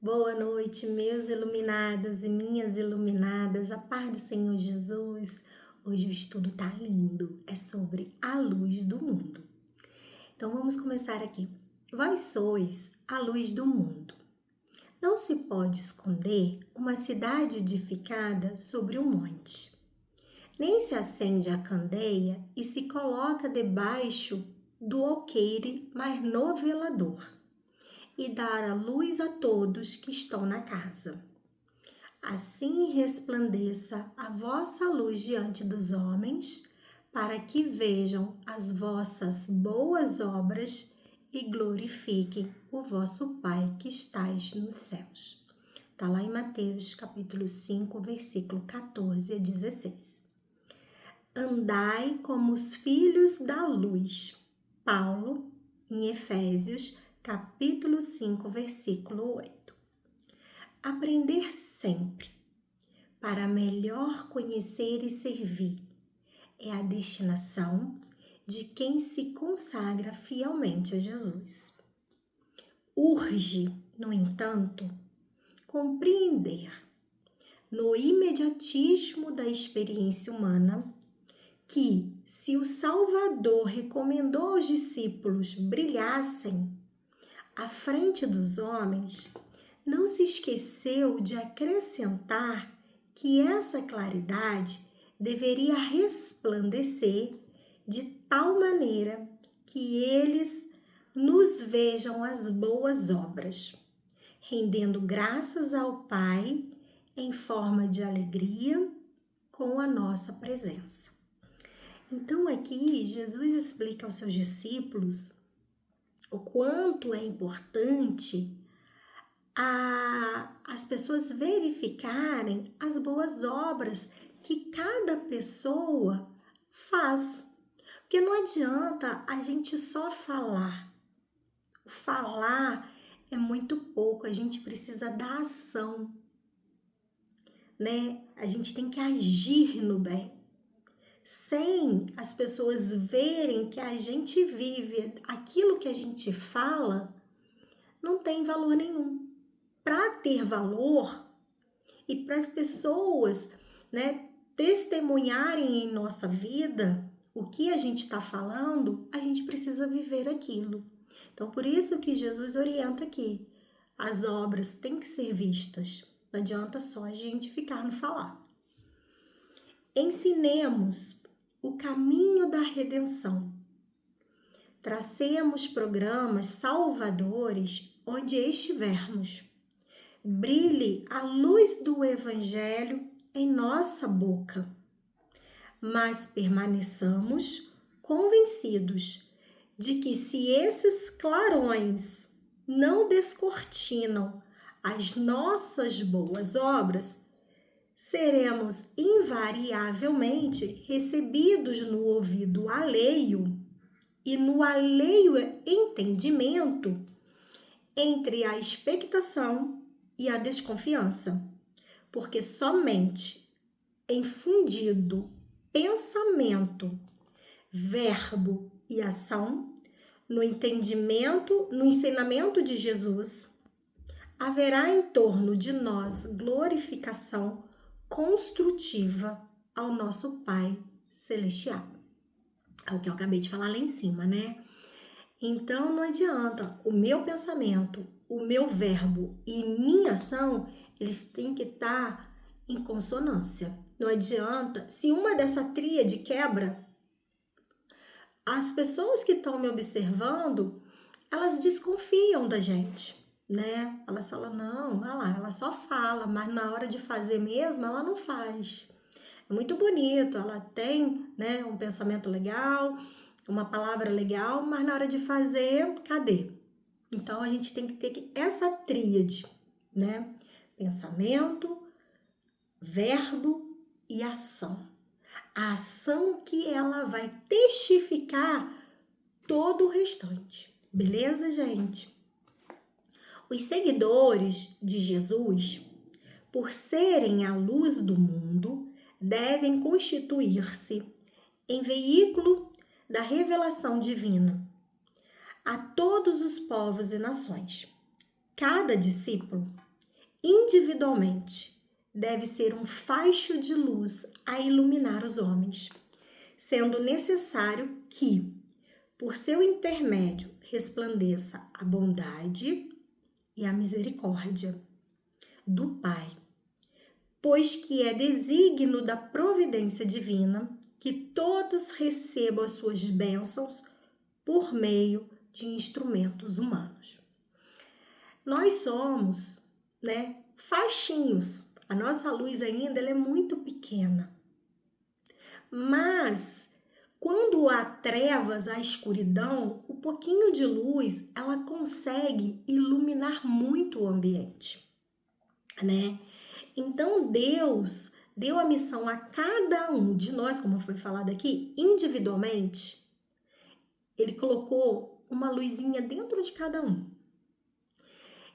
Boa noite, meus iluminados e minhas iluminadas, a paz do Senhor Jesus. Hoje o estudo tá lindo, é sobre a luz do mundo. Então vamos começar aqui. Vós sois a luz do mundo. Não se pode esconder uma cidade edificada sobre um monte. Nem se acende a candeia e se coloca debaixo do alqueire, mas no velador, e dar a luz a todos que estão na casa. Assim resplandeça a vossa luz diante dos homens, para que vejam as vossas boas obras e glorifiquem o vosso Pai que estais nos céus. Está lá em Mateus, capítulo 5, versículo 14 a 16. Andai como os filhos da luz. Paulo, em Efésios, capítulo 5, versículo 8. Aprender sempre, para melhor conhecer e servir, é a destinação de quem se consagra fielmente a Jesus. Urge, no entanto, compreender, no imediatismo da experiência humana, que, se o Salvador recomendou aos discípulos brilhassem à frente dos homens, não se esqueceu de acrescentar que essa claridade deveria resplandecer de tal maneira que eles nos vejam as boas obras, rendendo graças ao Pai em forma de alegria com a nossa presença. Então aqui Jesus explica aos seus discípulos o quanto é importante as pessoas verificarem as boas obras que cada pessoa faz. Porque não adianta a gente só falar. O falar é muito pouco, a gente precisa da ação, né? A gente tem que agir no bem. Sem as pessoas verem que a gente vive aquilo que a gente fala, não tem valor nenhum. Para ter valor e para as pessoas, né, testemunharem em nossa vida o que a gente está falando, a gente precisa viver aquilo. Então, por isso que Jesus orienta aqui. As obras têm que ser vistas. Não adianta só a gente ficar no falar. Ensinemos o caminho da redenção. Tracemos programas salvadores onde estivermos. Brilhe a luz do Evangelho em nossa boca, mas permaneçamos convencidos de que se esses clarões não descortinam as nossas boas obras, seremos invariavelmente recebidos no ouvido alheio e no alheio entendimento entre a expectação e a desconfiança, porque somente infundido pensamento, verbo e ação no entendimento, no ensinamento de Jesus, haverá em torno de nós glorificação construtiva ao nosso Pai Celestial. É o que eu acabei de falar lá em cima, né? Então não adianta, o meu pensamento, o meu verbo e minha ação, eles têm que estar em consonância. Não adianta, se uma dessa tríade quebra, as pessoas que estão me observando, elas desconfiam da gente, né? Elas falam, não, olha lá, ela só fala, mas na hora de fazer mesmo, ela não faz. É muito bonito, ela tem, né, um pensamento legal, uma palavra legal, mas na hora de fazer, cadê? Então, a gente tem que ter essa tríade, né? Pensamento, verbo e ação. A ação que ela vai testificar todo o restante. Beleza, gente? Os seguidores de Jesus, por serem a luz do mundo, devem constituir-se em veículo da revelação divina a todos os povos e nações. Cada discípulo individualmente, deve ser um facho de luz a iluminar os homens, sendo necessário que, por seu intermédio, resplandeça a bondade e a misericórdia do Pai, pois que é desígnio da providência divina que todos recebam as suas bênçãos por meio de instrumentos humanos. Nós somos, faixinhos. A nossa luz ainda ela é muito pequena. Mas quando há trevas, há escuridão, um pouquinho de luz, ela consegue iluminar muito o ambiente, né? Então, Deus deu a missão a cada um de nós, como foi falado aqui, individualmente. Ele colocou uma luzinha dentro de cada um.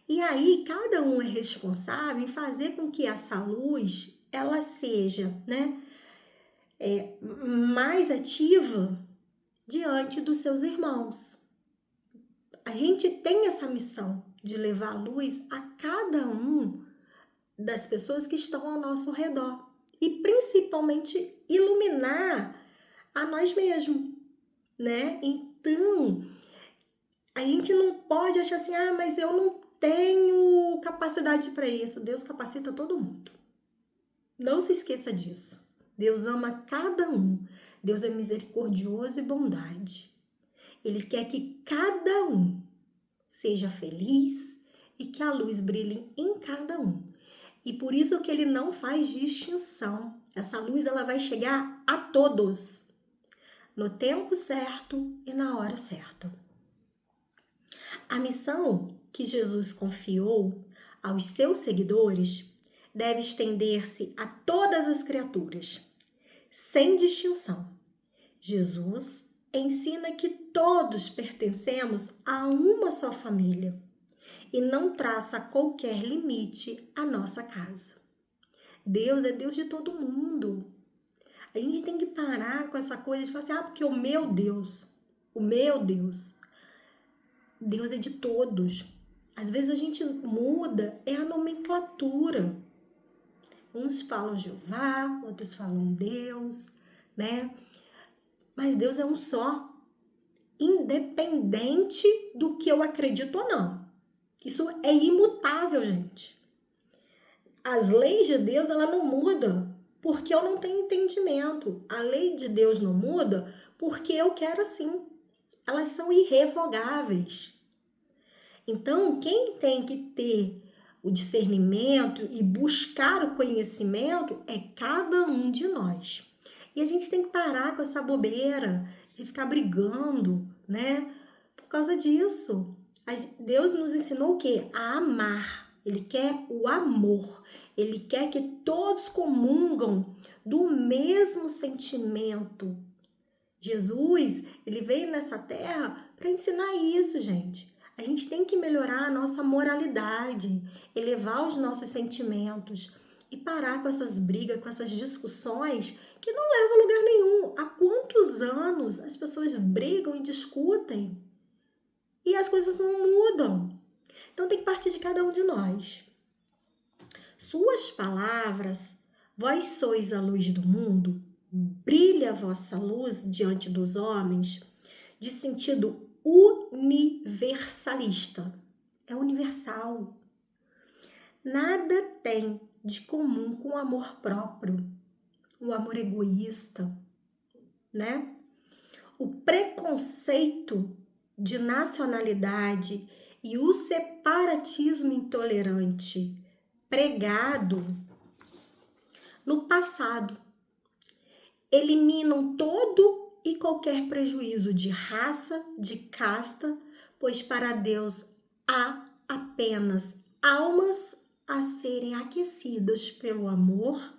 E aí, cada um é responsável em fazer com que essa luz, ela seja, mais ativa diante dos seus irmãos. A gente tem essa missão de levar luz a cada um das pessoas que estão ao nosso redor e principalmente iluminar a nós mesmos, né? Então, a gente não pode achar assim, mas eu não tenho capacidade para isso. Deus capacita todo mundo. Não se esqueça disso. Deus ama cada um. Deus é misericordioso e bondade. Ele quer que cada um seja feliz e que a luz brilhe em cada um. E por isso que ele não faz distinção. Essa luz ela vai chegar a todos, no tempo certo e na hora certa. A missão que Jesus confiou aos seus seguidores deve estender-se a todas as criaturas, sem distinção. Jesus ensina que todos pertencemos a uma só família e não traça qualquer limite à nossa casa. Deus é Deus de todo mundo. A gente tem que parar com essa coisa de falar assim, porque o meu Deus, Deus é de todos. Às vezes a gente muda, é a nomenclatura. Uns falam Jeová, outros falam Deus, né? Mas Deus é um só, independente do que eu acredito ou não. Isso é imutável, gente. As leis de Deus, ela não muda porque eu não tenho entendimento. A lei de Deus não muda porque eu quero assim. Elas são irrevogáveis. Então, quem tem que ter o discernimento e buscar o conhecimento é cada um de nós. E a gente tem que parar com essa bobeira de ficar brigando, né? Por causa disso. Deus nos ensinou o quê? A amar. Ele quer o amor. Ele quer que todos comungam do mesmo sentimento. Jesus, ele veio nessa terra para ensinar isso, gente. A gente tem que melhorar a nossa moralidade, elevar os nossos sentimentos e parar com essas brigas, com essas discussões que não levam a lugar nenhum. Há quantos anos as pessoas brigam e discutem e as coisas não mudam? Então tem que partir de cada um de nós. Suas palavras, vós sois a luz do mundo, brilha a vossa luz diante dos homens, de sentido universalista. É universal. Nada tem de comum com o amor próprio, o amor egoísta, né? O preconceito de nacionalidade e o separatismo intolerante pregado no passado eliminam todo e qualquer prejuízo de raça, de casta, pois para Deus há apenas almas a serem aquecidas pelo amor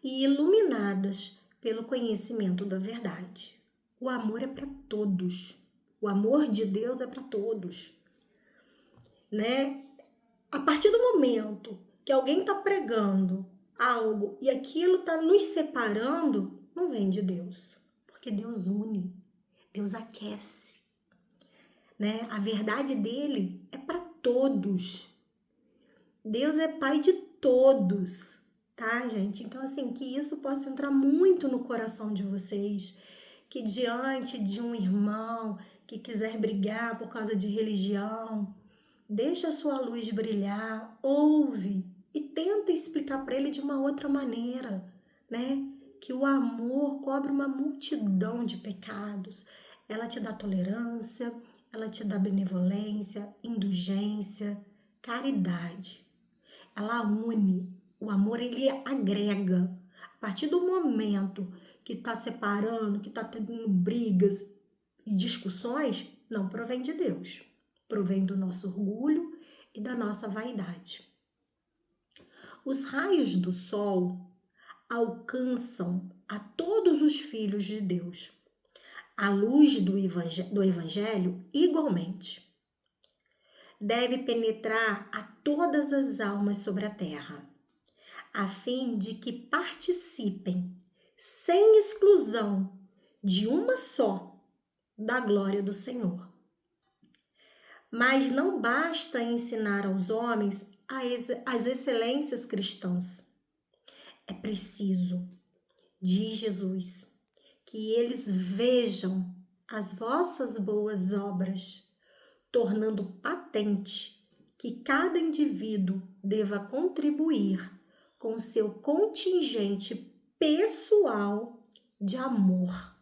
e iluminadas pelo conhecimento da verdade. O amor é para todos. O amor de Deus é para todos, né? A partir do momento que alguém está pregando algo e aquilo está nos separando, não vem de Deus, porque Deus une, Deus aquece, né? A verdade dele é para todos. Deus é Pai de todos, tá, gente? Então, assim, que isso possa entrar muito no coração de vocês, que diante de um irmão que quiser brigar por causa de religião, deixa a sua luz brilhar, ouve e tenta explicar para ele de uma outra maneira, né? Que o amor cobre uma multidão de pecados. Ela te dá tolerância, ela te dá benevolência, indulgência, caridade. Ela une. O amor, ele agrega. A partir do momento que está separando, que está tendo brigas e discussões, não provém de Deus. Provém do nosso orgulho e da nossa vaidade. Os raios do sol alcançam a todos os filhos de Deus. A luz do evangelho, igualmente, deve penetrar a todas as almas sobre a terra, a fim de que participem, sem exclusão, de uma só, da glória do Senhor. Mas não basta ensinar aos homens as excelências cristãs. É preciso, diz Jesus, que eles vejam as vossas boas obras, tornando patente que cada indivíduo deva contribuir com o seu contingente pessoal de amor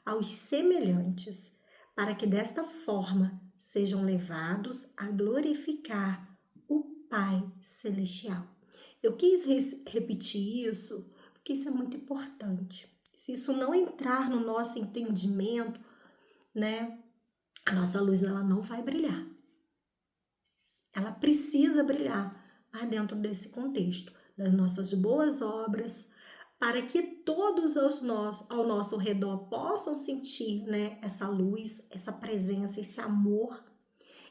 aos semelhantes, para que desta forma sejam levados a glorificar o Pai Celestial. Eu quis repetir isso porque isso é muito importante. Se isso não entrar no nosso entendimento, né, a nossa luz ela não vai brilhar. Ela precisa brilhar, mas dentro desse contexto, das nossas boas obras, para que todos ao nosso redor possam sentir, né, essa luz, essa presença, esse amor,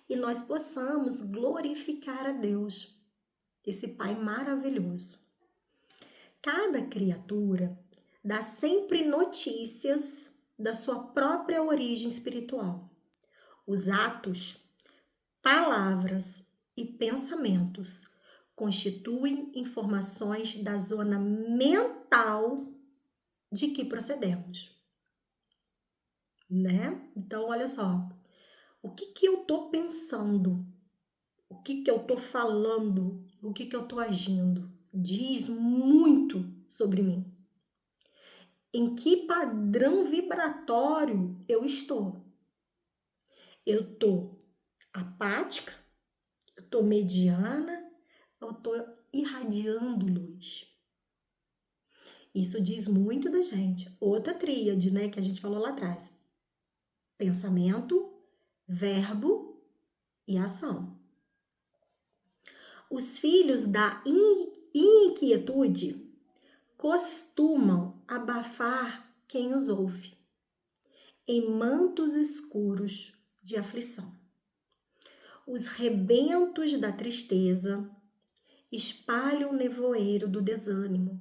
e nós possamos glorificar a Deus, esse Pai maravilhoso. Cada criatura dá sempre notícias da sua própria origem espiritual. Os atos, palavras e pensamentos constituem informações da zona mental de que procedemos, né? Então, olha só, o que eu tô pensando, o que eu tô falando, o que eu tô agindo, diz muito sobre mim. Em que padrão vibratório eu estou? Eu tô apática? Eu tô mediana? Eu tô irradiando luz? Isso diz muito da gente. Outra tríade, né, que a gente falou lá atrás. Pensamento, verbo e ação. Os filhos da inquietude costumam abafar quem os ouve em mantos escuros de aflição. Os rebentos da tristeza espalham o nevoeiro do desânimo.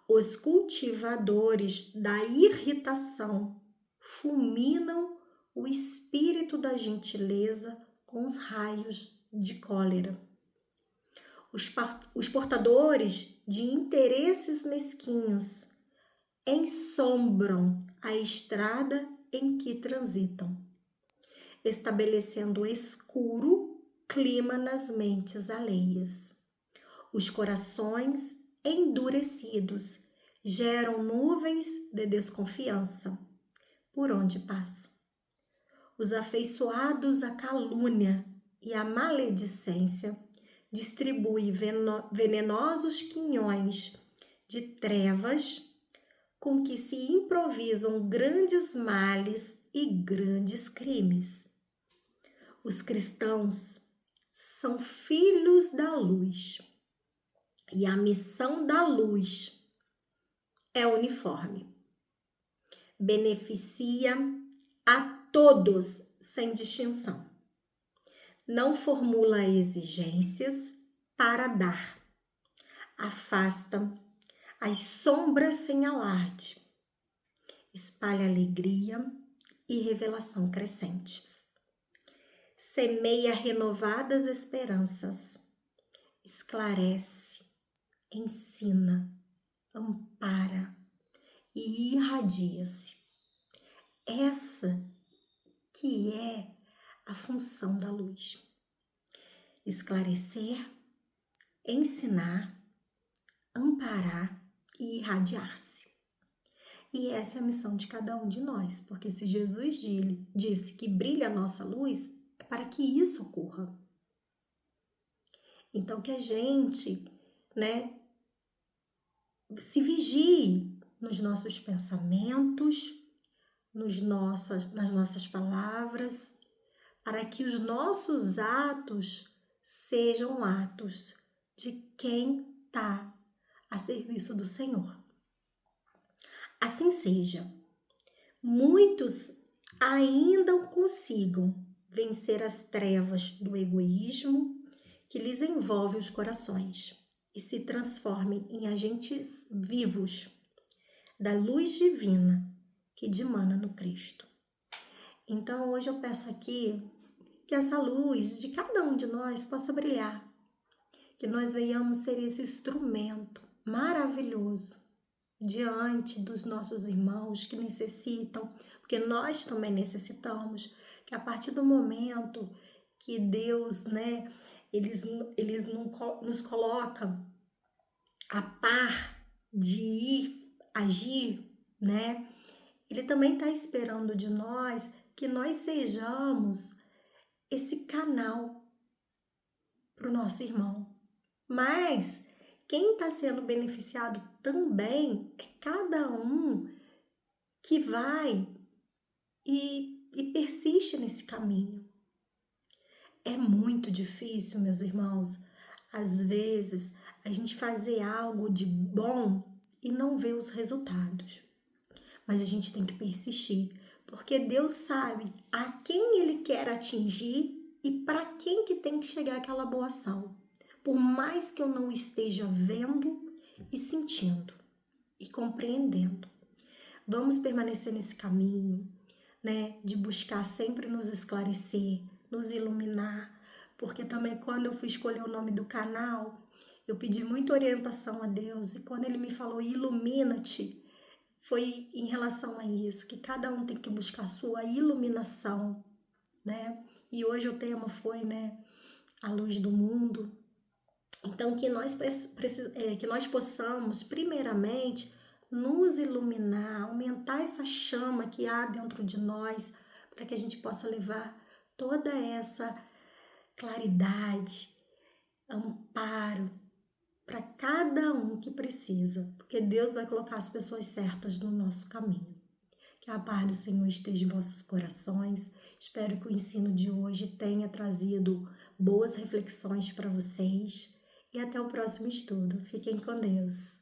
Os cultivadores da irritação fulminam o espírito da gentileza com os raios de cólera. Os portadores de interesses mesquinhos ensombram a estrada em que transitam, estabelecendo escuro clima nas mentes alheias. Os corações endurecidos geram nuvens de desconfiança por onde passam. Os afeiçoados à calúnia e à maledicência distribuem venenosos quinhões de trevas com que se improvisam grandes males e grandes crimes. Os cristãos são filhos da luz e a missão da luz é uniforme. Beneficia a todos sem distinção. Não formula exigências para dar. Afasta as sombras sem alarde. Espalha alegria e revelação crescentes. Semeia renovadas esperanças. esclarece, ensina, ampara e irradia-se. Essa que é a função da luz. Esclarecer, ensinar, amparar e irradiar-se. E essa é a missão de cada um de nós, porque se Jesus disse que brilha a nossa luz, é para que isso ocorra. Então que a gente, se vigie nos nossos pensamentos, nas nossas palavras, para que os nossos atos sejam atos de quem está a serviço do Senhor. Assim seja. Muitos ainda consigam vencer as trevas do egoísmo que lhes envolve os corações e se transformem em agentes vivos da luz divina que dimana no Cristo. Então, hoje eu peço aqui que essa luz de cada um de nós possa brilhar, que nós venhamos ser esse instrumento maravilhoso diante dos nossos irmãos que necessitam, porque nós também necessitamos, que a partir do momento que Deus, eles nos colocam a par de ir agir, Ele também está esperando de nós que nós sejamos esse canal para o nosso irmão. Mas quem está sendo beneficiado também é cada um que vai e persiste nesse caminho. É muito difícil, meus irmãos, às vezes, a gente fazer algo de bom e não ver os resultados. Mas a gente tem que persistir, porque Deus sabe a quem Ele quer atingir e para quem que tem que chegar aquela boa ação. Por mais que eu não esteja vendo e sentindo e compreendendo. Vamos permanecer nesse caminho, de buscar sempre nos esclarecer, nos iluminar, porque também quando eu fui escolher o nome do canal, eu pedi muita orientação a Deus e quando Ele me falou ilumina-te, foi em relação a isso, que cada um tem que buscar a sua iluminação, E hoje o tema foi, a luz do mundo. Então, que nós possamos, primeiramente, nos iluminar, aumentar essa chama que há dentro de nós, para que a gente possa levar toda essa claridade, amparo, para cada um que precisa, porque Deus vai colocar as pessoas certas no nosso caminho. Que a paz do Senhor esteja em vossos corações. Espero que o ensino de hoje tenha trazido boas reflexões para vocês. E até o próximo estudo. Fiquem com Deus.